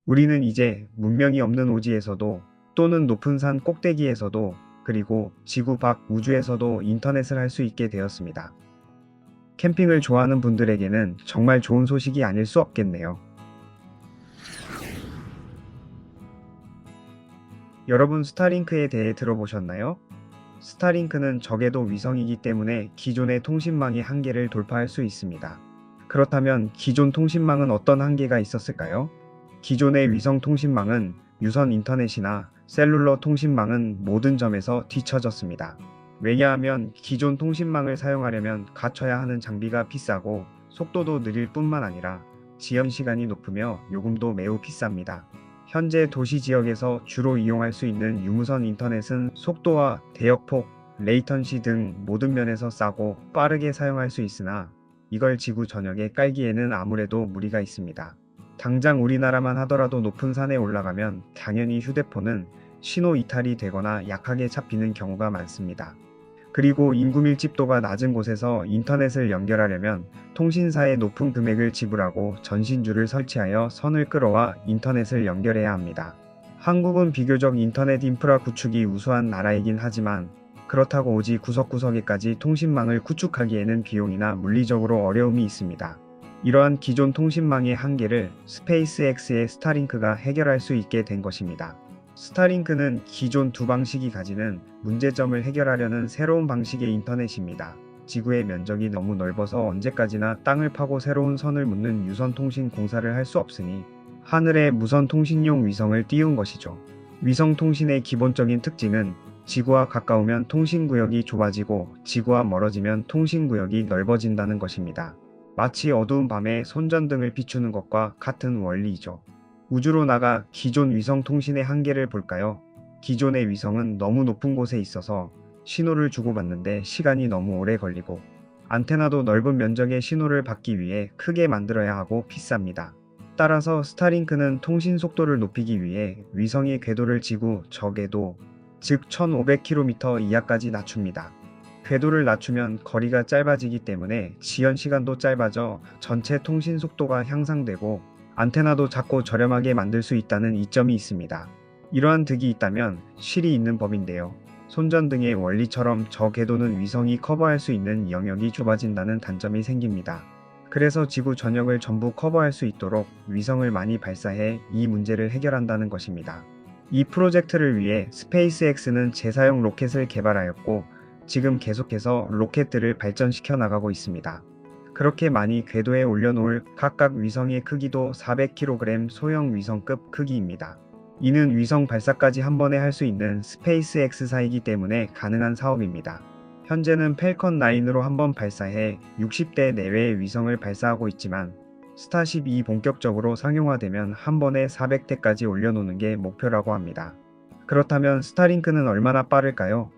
우리는 이제 문명이 없는 오지에서도 또는 높은 산 꼭대기에서도 그리고 지구 밖 우주에서도 인터넷을 할 수 있게 되었습니다. 캠핑을 좋아하는 분들에게는 정말 좋은 소식이 아닐 수 없겠네요. 여러분 스타링크에 대해 들어보셨나요? 스타링크는 적외도 위성이기 때문에 기존의 통신망의 한계를 돌파할 수 있습니다. 그렇다면 기존 통신망은 어떤 한계가 있었을까요? 기존의 위성 통신망은 유선 인터넷이나 셀룰러 통신망은 모든 점에서 뒤처졌습니다. 왜냐하면 기존 통신망을 사용하려면 갖춰야 하는 장비가 비싸고 속도도 느릴 뿐만 아니라 지연 시간이 높으며 요금도 매우 비쌉니다. 현재 도시 지역에서 주로 이용할 수 있는 유무선 인터넷은 속도와 대역폭, 레이턴시 등 모든 면에서 싸고 빠르게 사용할 수 있으나 이걸 지구 전역에 깔기에는 아무래도 무리가 있습니다. 당장 우리나라만 하더라도 높은 산에 올라가면 당연히 휴대폰은 신호 이탈이 되거나 약하게 잡히는 경우가 많습니다. 그리고 인구 밀집도가 낮은 곳에서 인터넷을 연결하려면 통신사에 높은 금액을 지불하고 전신줄을 설치하여 선을 끌어와 인터넷을 연결해야 합니다. 한국은 비교적 인터넷 인프라 구축이 우수한 나라이긴 하지만 그렇다고 오지 구석구석에까지 통신망을 구축하기에는 비용이나 물리적으로 어려움이 있습니다. 이러한 기존 통신망의 한계를 스페이스X의 스타링크가 해결할 수 있게 된 것입니다. 스타링크는 기존 두 방식이 가지는 문제점을 해결하려는 새로운 방식의 인터넷입니다. 지구의 면적이 너무 넓어서 언제까지나 땅을 파고 새로운 선을 묻는 유선 통신 공사를 할 수 없으니 하늘에 무선 통신용 위성을 띄운 것이죠. 위성 통신의 기본적인 특징은 지구와 가까우면 통신구역이 좁아지고 지구와 멀어지면 통신구역이 넓어진다는 것입니다. 마치 어두운 밤에 손전등을 비추는 것과 같은 원리이죠. 우주로 나가 기존 위성 통신의 한계를 볼까요? 기존의 위성은 너무 높은 곳에 있어서 신호를 주고받는데 시간이 너무 오래 걸리고 안테나도 넓은 면적의 신호를 받기 위해 크게 만들어야 하고 비쌉니다. 따라서 스타링크는 통신 속도를 높이기 위해 위성의 궤도를 지구 저궤도, 즉 1500km 이하까지 낮춥니다. 궤도를 낮추면 거리가 짧아지기 때문에 지연 시간도 짧아져 전체 통신 속도가 향상되고 안테나도 작고 저렴하게 만들 수 있다는 이점이 있습니다. 이러한 득이 있다면 실이 있는 법인데요. 손전등의 원리처럼 저궤도는 위성이 커버할 수 있는 영역이 좁아진다는 단점이 생깁니다. 그래서 지구 전역을 전부 커버할 수 있도록 위성을 많이 발사해 이 문제를 해결한다는 것입니다. 이 프로젝트를 위해 스페이스X는 재사용 로켓을 개발하였고 지금 계속해서 로켓들을 발전시켜 나가고 있습니다. 그렇게 많이 궤도에 올려놓을 각각 위성의 크기도 400kg 소형 위성급 크기입니다. 이는 위성 발사까지 한 번에 할 수 있는 스페이스X사이기 때문에 가능한 사업입니다. 현재는 펠컨 9으로 한 번 발사해 60대 내외의 위성을 발사하고 있지만 스타쉽이 본격적으로 상용화되면 한 번에 400대까지 올려놓는 게 목표라고 합니다. 그렇다면 스타링크는 얼마나 빠를까요?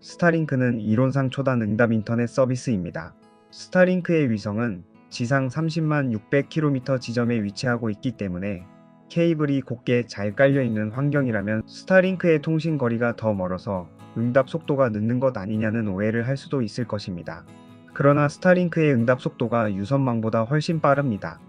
스타링크는 이론상 초단 응답 인터넷 서비스입니다. 스타링크의 위성은 지상 30만 600km 지점에 위치하고 있기 때문에 케이블이 곱게 잘 깔려있는 환경이라면 스타링크의 통신 거리가 더 멀어서 응답 속도가 늦는 것 아니냐는 오해를 할 수도 있을 것입니다. 그러나 스타링크의 응답 속도가 유선망보다 훨씬 빠릅니다.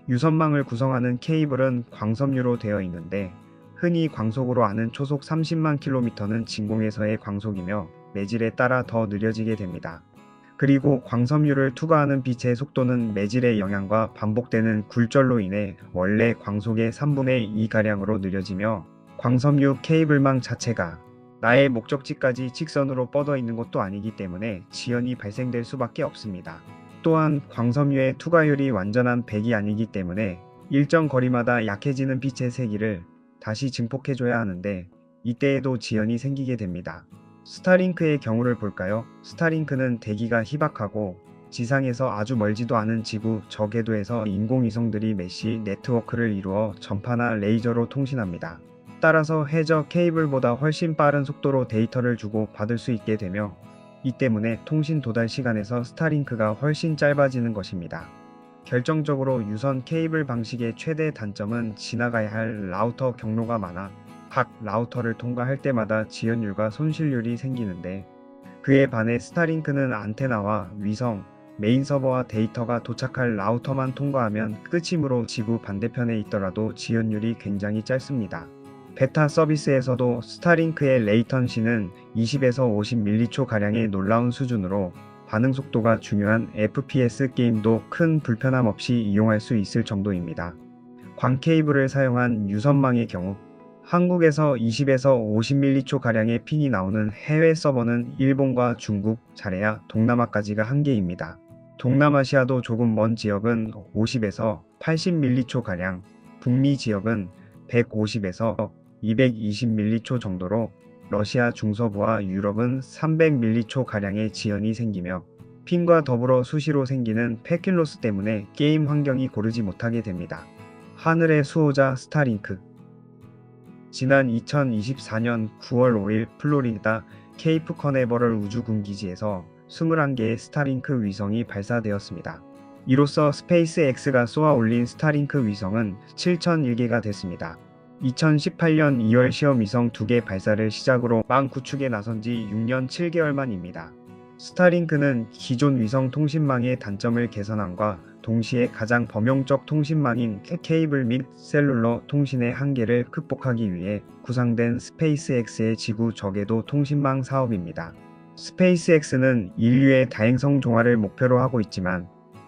유선망을 구성하는 케이블은 광섬유로 되어 있는데 흔히 광속으로 아는 초속 30만 km는 진공에서의 광속이며 매질에 따라 더 느려지게 됩니다. 그리고 광섬유를 투과하는 빛의 속도는 매질의 영향과 반복되는 굴절로 인해 원래 광속의 3분의 2가량으로 느려지며 광섬유 케이블망 자체가 나의 목적지까지 직선으로 뻗어 있는 것도 아니기 때문에 지연이 발생될 수밖에 없습니다. 또한 광섬유의 투과율이 완전한 100이 아니기 때문에 일정 거리마다 약해지는 빛의 세기를 다시 증폭해줘야 하는데 이때에도 지연이 생기게 됩니다. 스타링크의 경우를 볼까요? 스타링크는 대기가 희박하고 지상에서 아주 멀지도 않은 지구 저궤도에서 인공위성들이 메시 네트워크를 이루어 전파나 레이저로 통신합니다. 따라서 해저 케이블보다 훨씬 빠른 속도로 데이터를 주고 받을 수 있게 되며 이 때문에 통신 도달 시간에서 스타링크가 훨씬 짧아지는 것입니다. 결정적으로 유선 케이블 방식의 최대 단점은 지나가야 할 라우터 경로가 많아 각 라우터를 통과할 때마다 지연율과 손실률이 생기는데 그에 반해 스타링크는 안테나와 위성, 메인 서버와 데이터가 도착할 라우터만 통과하면 끝이므로 지구 반대편에 있더라도 지연율이 굉장히 짧습니다. 베타 서비스에서도 스타링크의 레이턴시는 20에서 50ms 가량의 놀라운 수준으로 반응 속도가 중요한 FPS 게임도 큰 불편함 없이 이용할 수 있을 정도입니다. 광 케이블을 사용한 유선망의 경우 한국에서 20에서 50ms 가량의 핀이 나오는 해외 서버는 일본과 중국, 잘해야 동남아까지가 한계입니다. 동남아시아도 조금 먼 지역은 50에서 80ms 가량, 북미 지역은 150에서 220ms 정도로 러시아 중서부와 유럽은 300ms 가량의 지연이 생기며 핀과 더불어 수시로 생기는 패킷로스 때문에 게임 환경이 고르지 못하게 됩니다. 하늘의 수호자 스타링크. 지난 2024년 9월 5일 플로리다 케이프 커네버럴 우주군기지에서 21개의 스타링크 위성이 발사되었습니다. 이로써 스페이스X가 쏘아 올린 스타링크 위성은 7,001개가 됐습니다. 2018년 2월 시험 위성 2개 발사를 시작으로 망 구축에 나선 지 6년 7개월 만입니다. 스타링크는 기존 위성 통신망의 단점을 개선함과 동시에 가장 범용적 통신망인 케이블 및 셀룰러 통신의 한계를 극복하기 위해 구상된 스페이스X의 지구 저궤도 통신망 사업입니다. 스페이스X는 인류의 다행성 종말을 목표로 하고 있지만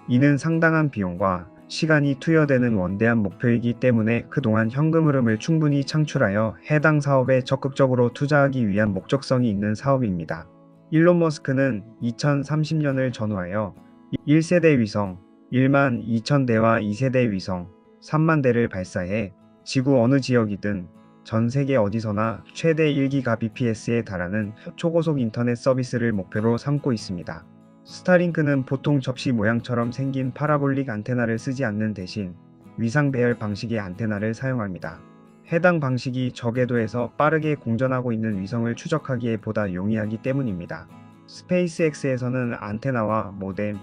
이는 상당한 비용과 시간이 투여되는 원대한 목표이기 때문에 그동안 현금 흐름을 충분히 창출하여 해당 사업에 적극적으로 투자하기 위한 목적성이 있는 사업입니다. 일론 머스크는 2030년을 전후하여 1세대 위성 1만 2천 대와 2세대 위성 3만 대를 발사해 지구 어느 지역이든 전 세계 어디서나 최대 1GBps에 달하는 초고속 인터넷 서비스를 목표로 삼고 있습니다. 스타링크는 보통 접시 모양처럼 생긴 파라볼릭 안테나를 쓰지 않는 대신 위상 배열 방식의 안테나를 사용합니다. 해당 방식이 저궤도에서 빠르게 공전하고 있는 위성을 추적하기에 보다 용이하기 때문입니다. 스페이스X에서는 안테나와 모뎀,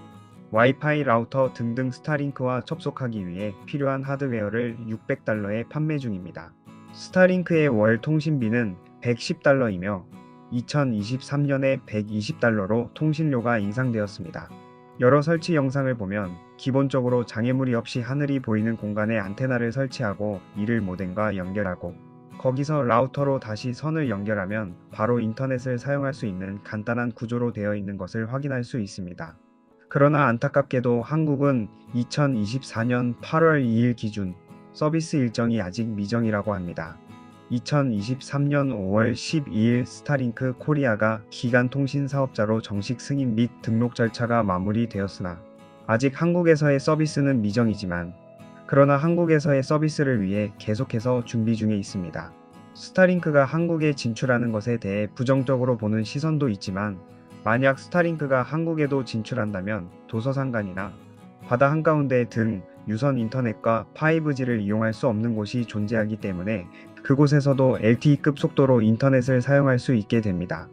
와이파이 라우터 등등 스타링크와 접속하기 위해 필요한 하드웨어를 $600에 판매 중입니다. 스타링크의 월 통신비는 $110이며 2023년에 $120로 통신료가 인상되었습니다. 여러 설치 영상을 보면 기본적으로 장애물이 없이 하늘이 보이는 공간에 안테나를 설치하고 이를 모뎀과 연결하고 거기서 라우터로 다시 선을 연결하면 바로 인터넷을 사용할 수 있는 간단한 구조로 되어 있는 것을 확인할 수 있습니다. 그러나 안타깝게도 한국은 2024년 8월 2일 기준 서비스 일정이 아직 미정이라고 합니다. 2023년 5월 12일 스타링크 코리아가 기간 통신 사업자로 정식 승인 및 등록 절차가 마무리되었으나 아직 한국에서의 서비스는 미정이지만 그러나 한국에서의 서비스를 위해 계속해서 준비 중에 있습니다. 스타링크가 한국에 진출하는 것에 대해 부정적으로 보는 시선도 있지만 만약 스타링크가 한국에도 진출한다면 도서상관이나 바다 한가운데 등 유선 인터넷과 5G를 이용할 수 없는 곳이 존재하기 때문에 그곳에서도 LTE급 속도로 인터넷을 사용할 수 있게 됩니다.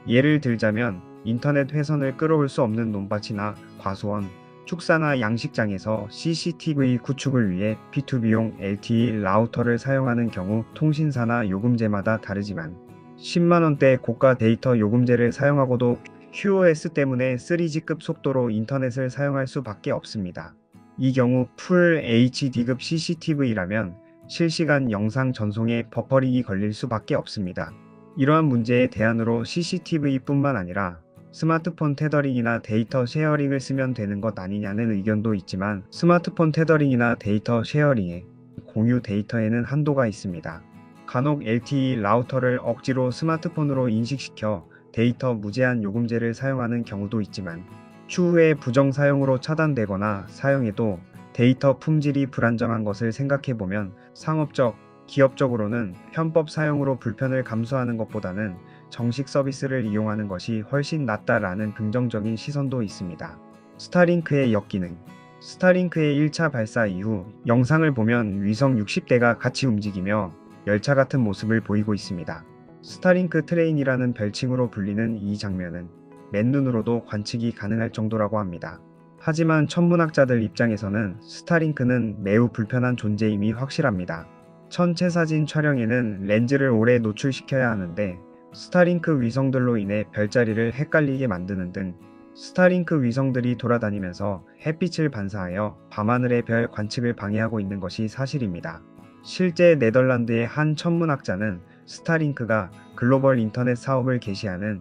예를 들자면 인터넷 회선을 끌어올 수 없는 논밭이나 과수원, 축사나 양식장에서 CCTV 구축을 위해 B2B용 LTE 라우터를 사용하는 경우 통신사나 요금제마다 다르지만 10만원대 고가 데이터 요금제를 사용하고도 QoS 때문에 3G급 속도로 인터넷을 사용할 수밖에 없습니다. 이 경우 풀 HD급 CCTV라면 실시간 영상 전송에 버퍼링이 걸릴 수밖에 없습니다. 이러한 문제의 대안으로 CCTV뿐만 아니라 스마트폰 테더링이나 데이터 쉐어링을 쓰면 되는 것 아니냐는 의견도 있지만 스마트폰 테더링이나 데이터 쉐어링에 공유 데이터에는 한도가 있습니다. 간혹 LTE 라우터를 억지로 스마트폰으로 인식시켜 데이터 무제한 요금제를 사용하는 경우도 있지만 추후에 부정 사용으로 차단되거나 사용해도 데이터 품질이 불안정한 것을 생각해보면 상업적, 기업적으로는 편법 사용으로 불편을 감수하는 것보다는 정식 서비스를 이용하는 것이 훨씬 낫다라는 긍정적인 시선도 있습니다. 스타링크의 역기능. 스타링크의 1차 발사 이후 영상을 보면 위성 60대가 같이 움직이며 열차 같은 모습을 보이고 있습니다. 스타링크 트레인이라는 별칭으로 불리는 이 장면은 맨눈으로도 관측이 가능할 정도라고 합니다. 하지만 천문학자들 입장에서는 스타링크는 매우 불편한 존재임이 확실합니다. 천체 사진 촬영에는 렌즈를 오래 노출시켜야 하는데 스타링크 위성들로 인해 별자리를 헷갈리게 만드는 등 스타링크 위성들이 돌아다니면서 햇빛을 반사하여 밤하늘의 별 관측을 방해하고 있는 것이 사실입니다. 실제 네덜란드의 한 천문학자는 스타링크가 글로벌 인터넷 사업을 개시하는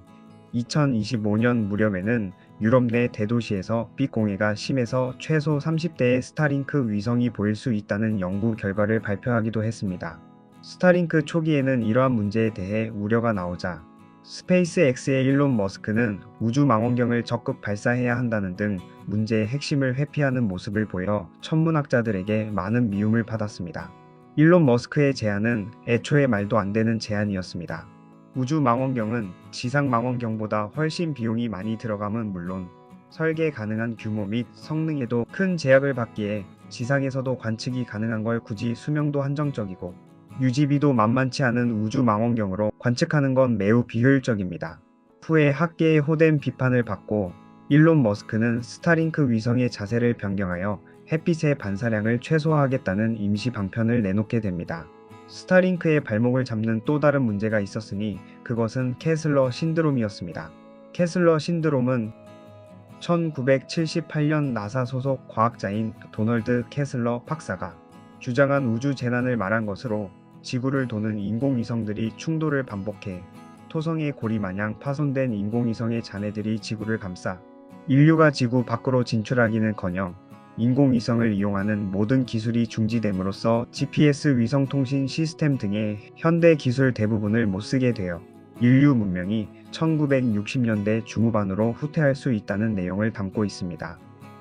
2025년 무렵에는 유럽 내 대도시에서 빛 공해가 심해서 최소 30대의 스타링크 위성이 보일 수 있다는 연구 결과를 발표하기도 했습니다. 스타링크 초기에는 이러한 문제에 대해 우려가 나오자 스페이스X의 일론 머스크는 우주 망원경을 적극 발사해야 한다는 등 문제의 핵심을 회피하는 모습을 보여 천문학자들에게 많은 미움을 받았습니다. 일론 머스크의 제안은 애초에 말도 안 되는 제안이었습니다. 우주 망원경은 지상 망원경보다 훨씬 비용이 많이 들어감은 물론 설계 가능한 규모 및 성능에도 큰 제약을 받기에 지상에서도 관측이 가능한 걸 굳이 수명도 한정적이고 유지비도 만만치 않은 우주 망원경으로 관측하는 건 매우 비효율적입니다. 후에 학계의 호된 비판을 받고 일론 머스크는 스타링크 위성의 자세를 변경하여 햇빛의 반사량을 최소화하겠다는 임시 방편을 내놓게 됩니다. 스타링크의 발목을 잡는 또 다른 문제가 있었으니 그것은 캐슬러 신드롬이었습니다. 캐슬러 신드롬은 1978년 나사 소속 과학자인 도널드 캐슬러 박사가 주장한 우주 재난을 말한 것으로 지구를 도는 인공위성들이 충돌을 반복해 토성의 고리 마냥 파손된 인공위성의 잔해들이 지구를 감싸 인류가 지구 밖으로 진출하기는커녕 인공위성을 이용하는 모든 기술이 중지됨으로써 GPS 위성통신 시스템 등의 현대 기술 대부분을 못쓰게 되어 인류 문명이 1960년대 중후반으로 후퇴할 수 있다는 내용을 담고 있습니다.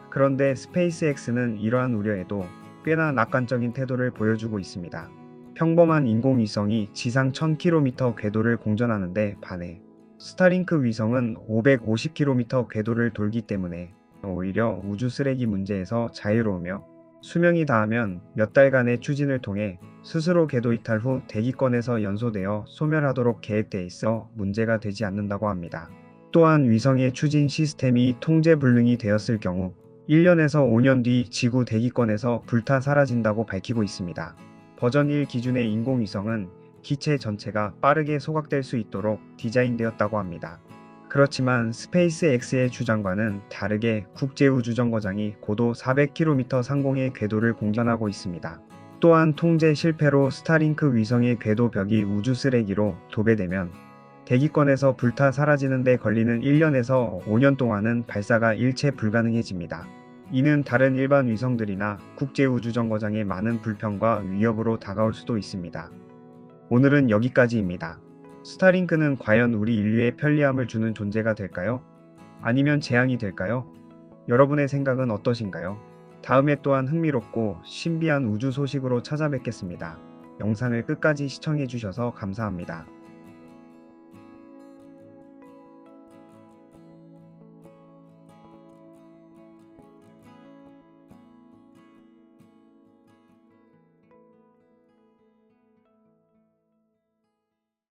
그런데 스페이스X는 이러한 우려에도 꽤나 낙관적인 태도를 보여주고 있습니다. 평범한 인공위성이 지상 1000km 궤도를 공전하는데 반해 스타링크 위성은 550km 궤도를 돌기 때문에 오히려 우주 쓰레기 문제에서 자유로우며 수명이 다하면 몇 달간의 추진을 통해 스스로 궤도 이탈 후 대기권에서 연소되어 소멸하도록 계획돼 있어 문제가 되지 않는다고 합니다. 또한 위성의 추진 시스템이 통제불능이 되었을 경우 1년에서 5년 뒤 지구 대기권에서 불타 사라진다고 밝히고 있습니다. 버전 1 기준의 인공위성은 기체 전체가 빠르게 소각될 수 있도록 디자인되었다고 합니다. 그렇지만 스페이스X의 주장과는 다르게 국제우주정거장이 고도 400km 상공의 궤도를 공전하고 있습니다. 또한 통제 실패로 스타링크 위성의 궤도 벽이 우주 쓰레기로 도배되면 대기권에서 불타 사라지는 데 걸리는 1년에서 5년 동안은 발사가 일체 불가능해집니다. 이는 다른 일반 위성들이나 국제우주정거장의 많은 불편과 위협으로 다가올 수도 있습니다. 오늘은 여기까지입니다. 스타링크는 과연 우리 인류에 편리함을 주는 존재가 될까요? 아니면 재앙이 될까요? 여러분의 생각은 어떠신가요? 다음에 또한 흥미롭고 신비한 우주 소식으로 찾아뵙겠습니다. 영상을 끝까지 시청해주셔서 감사합니다.